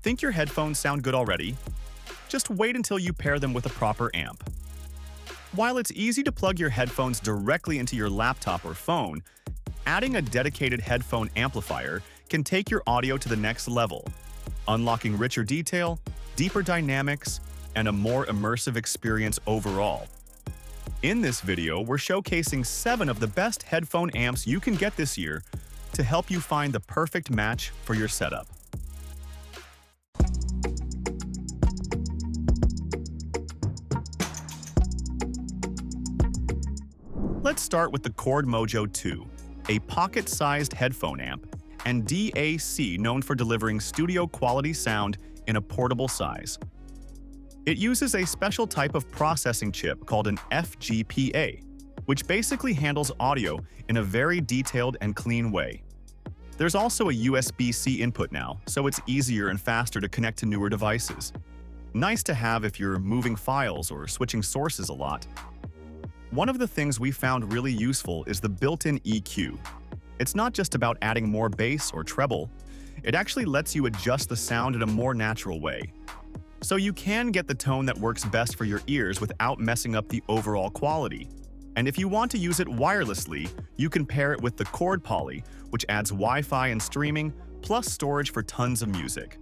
Think your headphones sound good already? Just wait until you pair them with a proper amp. While it's easy to plug your headphones directly into your laptop or phone, adding a dedicated headphone amplifier can take your audio to the next level, unlocking richer detail, deeper dynamics, and a more immersive experience overall. In this video, we're showcasing 7 of the best headphone amps you can get this year to help you find the perfect match for your setup. Let's start with the Chord Mojo 2, a pocket-sized headphone amp, and DAC known for delivering studio-quality sound in a portable size. It uses a special type of processing chip called an FGPA, which basically handles audio in a very detailed and clean way. There's also a USB-C input now, so it's easier and faster to connect to newer devices. Nice to have if you're moving files or switching sources a lot. One of the things we found really useful is the built-in EQ. It's not just about adding more bass or treble, it actually lets you adjust the sound in a more natural way. So you can get the tone that works best for your ears without messing up the overall quality. And if you want to use it wirelessly, you can pair it with the Chord Poly, which adds Wi-Fi and streaming, plus storage for tons of music.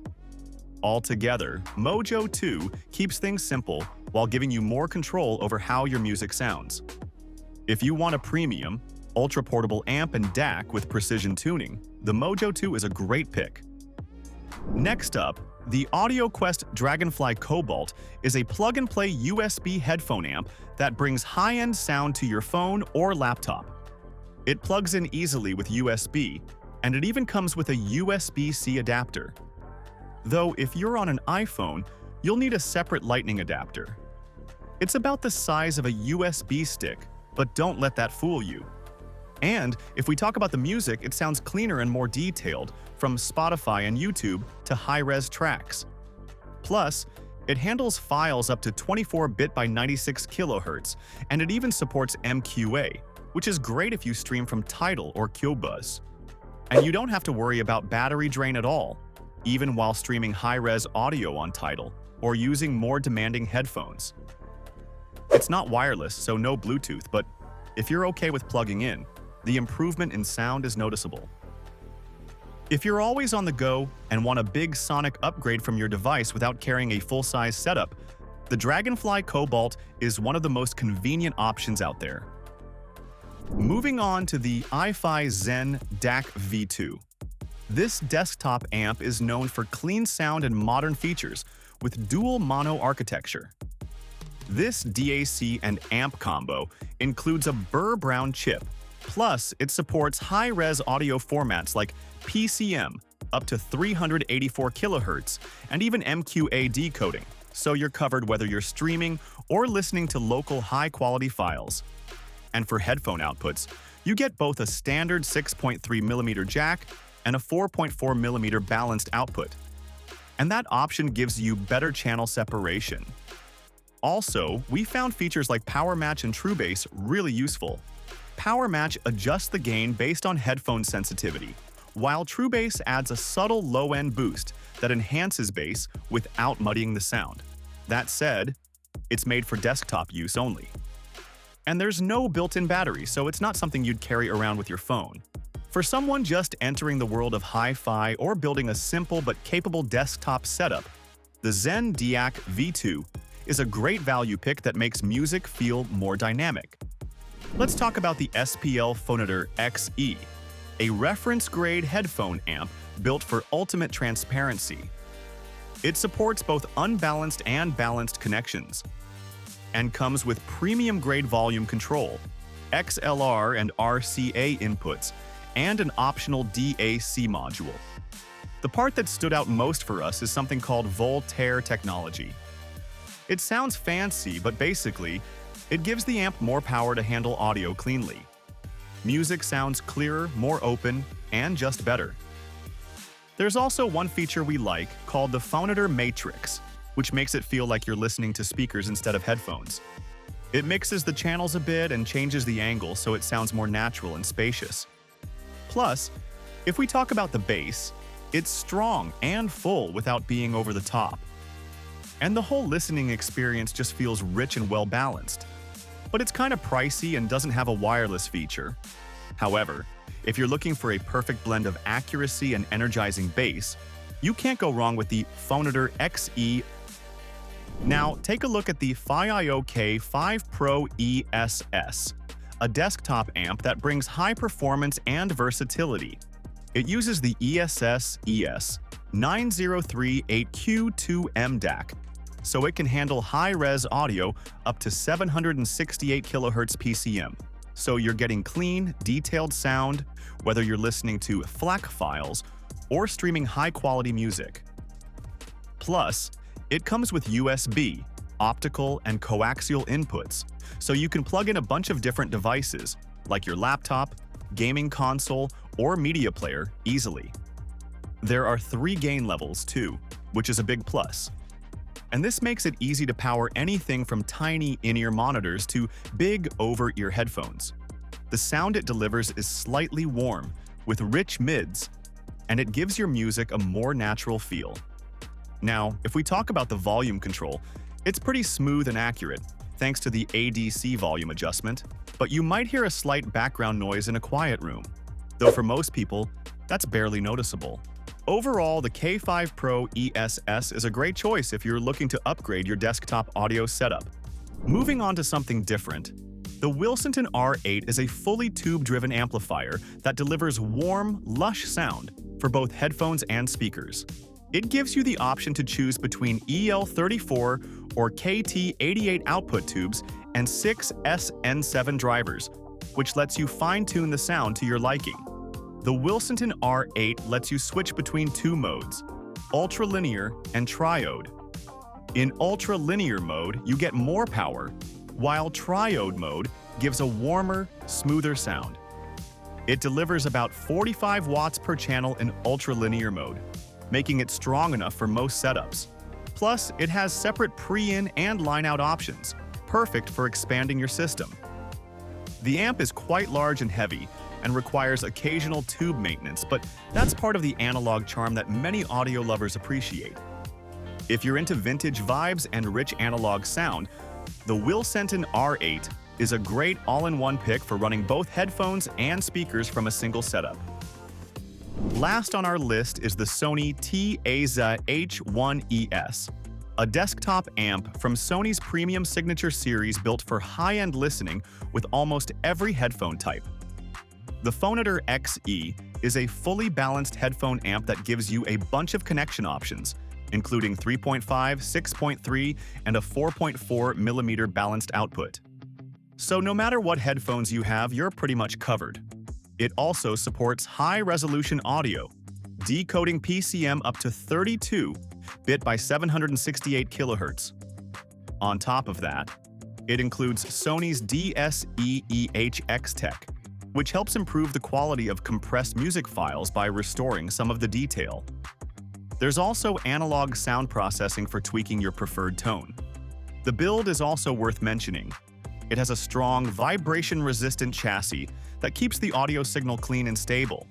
Altogether, Mojo 2 keeps things simple while giving you more control over how your music sounds. If you want a premium, ultra-portable amp and DAC with precision tuning, the Mojo 2 is a great pick. Next up, the AudioQuest Dragonfly Cobalt is a plug-and-play USB headphone amp that brings high-end sound to your phone or laptop. It plugs in easily with USB, and it even comes with a USB-C adapter. Though if you're on an iPhone, you'll need a separate lightning adapter. It's about the size of a USB stick, but don't let that fool you. And if we talk about the music, it sounds cleaner and more detailed, from Spotify and YouTube to high-res tracks. Plus, it handles files up to 24-bit by 96 kHz, and it even supports MQA, which is great if you stream from Tidal or Qobuz. And you don't have to worry about battery drain at all, even while streaming high-res audio on Tidal or using more demanding headphones. It's not wireless, so no Bluetooth, but if you're okay with plugging in, the improvement in sound is noticeable. If you're always on the go and want a big sonic upgrade from your device without carrying a full-size setup, the Dragonfly Cobalt is one of the most convenient options out there. Moving on to the iiZen DAC V2. This desktop amp is known for clean sound and modern features with dual mono architecture. This DAC and amp combo includes a Burr Brown chip, plus it supports high-res audio formats like PCM up to 384 kHz and even MQA decoding, so you're covered whether you're streaming or listening to local high-quality files. And for headphone outputs, you get both a standard 6.3mm jack and a 4.4mm balanced output. And that option gives you better channel separation. Also, we found features like Power Match and True Bass really useful. Power Match adjusts the gain based on headphone sensitivity, while True Bass adds a subtle low-end boost that enhances bass without muddying the sound. That said, it's made for desktop use only. And there's no built-in battery, so it's not something you'd carry around with your phone. For someone just entering the world of hi-fi or building a simple but capable desktop setup, the Zen DAC V2 is a great value pick that makes music feel more dynamic. Let's talk about the SPLphonader XE, a reference-grade headphone amp built for ultimate transparency. It supports both unbalanced and balanced connections, and comes with premium-grade volume control, XLR and RCA inputs, and an optional DAC module. The part that stood out most for us is something called Voltaire technology. It sounds fancy, but basically, it gives the amp more power to handle audio cleanly. Music sounds clearer, more open, and just better. There's also one feature we like called the Phonader Matrix, which makes it feel like you're listening to speakers instead of headphones. It mixes the channels a bit and changes the angle so it sounds more natural and spacious. Plus, if we talk about the bass, It's strong and full without being over the top. And the whole listening experience just feels rich and well-balanced. But it's kind of pricey and doesn't have a wireless feature. However, if you're looking for a perfect blend of accuracy and energizing bass, you can't go wrong with the SPLphonader XE. Now, take a look at the FiiOK 5 Pro ESS, a desktop amp that brings high performance and versatility. It uses the ESS 9038Q2M DAC, so it can handle high-res audio up to 768 kHz PCM. So you're getting clean, detailed sound, whether you're listening to FLAC files or streaming high-quality music. Plus, it comes with USB, optical, and coaxial inputs, so you can plug in a bunch of different devices, like your laptop, gaming console, or media player easily. There are 3 gain levels too, which is a big plus. And this makes it easy to power anything from tiny in-ear monitors to big over-ear headphones. The sound it delivers is slightly warm, with rich mids, and it gives your music a more natural feel. Now, if we talk about the volume control, it's pretty smooth and accurate, thanks to the ADC volume adjustment, but you might hear a slight background noise in a quiet room, though for most people, that's barely noticeable. Overall, the K5 Pro ESS is a great choice if you're looking to upgrade your desktop audio setup. Moving on to something different, the Wilsonton R8 is a fully tube-driven amplifier that delivers warm, lush sound for both headphones and speakers. It gives you the option to choose between EL34 or KT88 output tubes and 6 SN7 drivers, which lets you fine-tune the sound to your liking. The Wilsonton R8 lets you switch between 2 modes, ultralinear and triode. In ultralinear mode, you get more power, while triode mode gives a warmer, smoother sound. It delivers about 45 watts per channel in ultralinear mode, making it strong enough for most setups. Plus, it has separate pre-in and line-out options, perfect for expanding your system. The amp is quite large and heavy, and requires occasional tube maintenance, but that's part of the analog charm that many audio lovers appreciate. If you're into vintage vibes and rich analog sound, the Wilsonton R8 is a great all-in-one pick for running both headphones and speakers from a single setup. Last on our list is the Sony TAZH1ES, a desktop amp from Sony's premium signature series built for high-end listening with almost every headphone type. The SPLphonader XE is a fully balanced headphone amp that gives you a bunch of connection options, including 3.5, 6.3, and a 4.4mm balanced output. So no matter what headphones you have, you're pretty much covered. It also supports high-resolution audio, decoding PCM up to 32 bit by 768 kHz. On top of that, it includes Sony's DSEEHX tech, which helps improve the quality of compressed music files by restoring some of the detail. There's also analog sound processing for tweaking your preferred tone. The build is also worth mentioning. It has a strong, vibration-resistant chassis that keeps the audio signal clean and stable,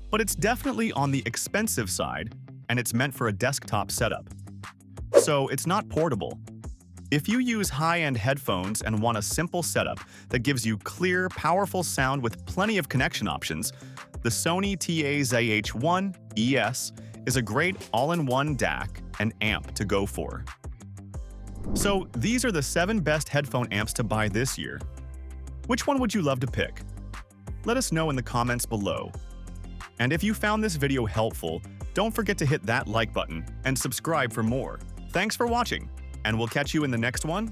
but it's definitely on the expensive side, and it's meant for a desktop setup. So it's not portable. If you use high-end headphones and want a simple setup that gives you clear, powerful sound with plenty of connection options, the Sony TAZH1ES is a great all-in-one DAC and amp to go for. So these are the 7 best headphone amps to buy this year. Which one would you love to pick? Let us know in the comments below. And if you found this video helpful, don't forget to hit that like button and subscribe for more. Thanks for watching, and we'll catch you in the next one.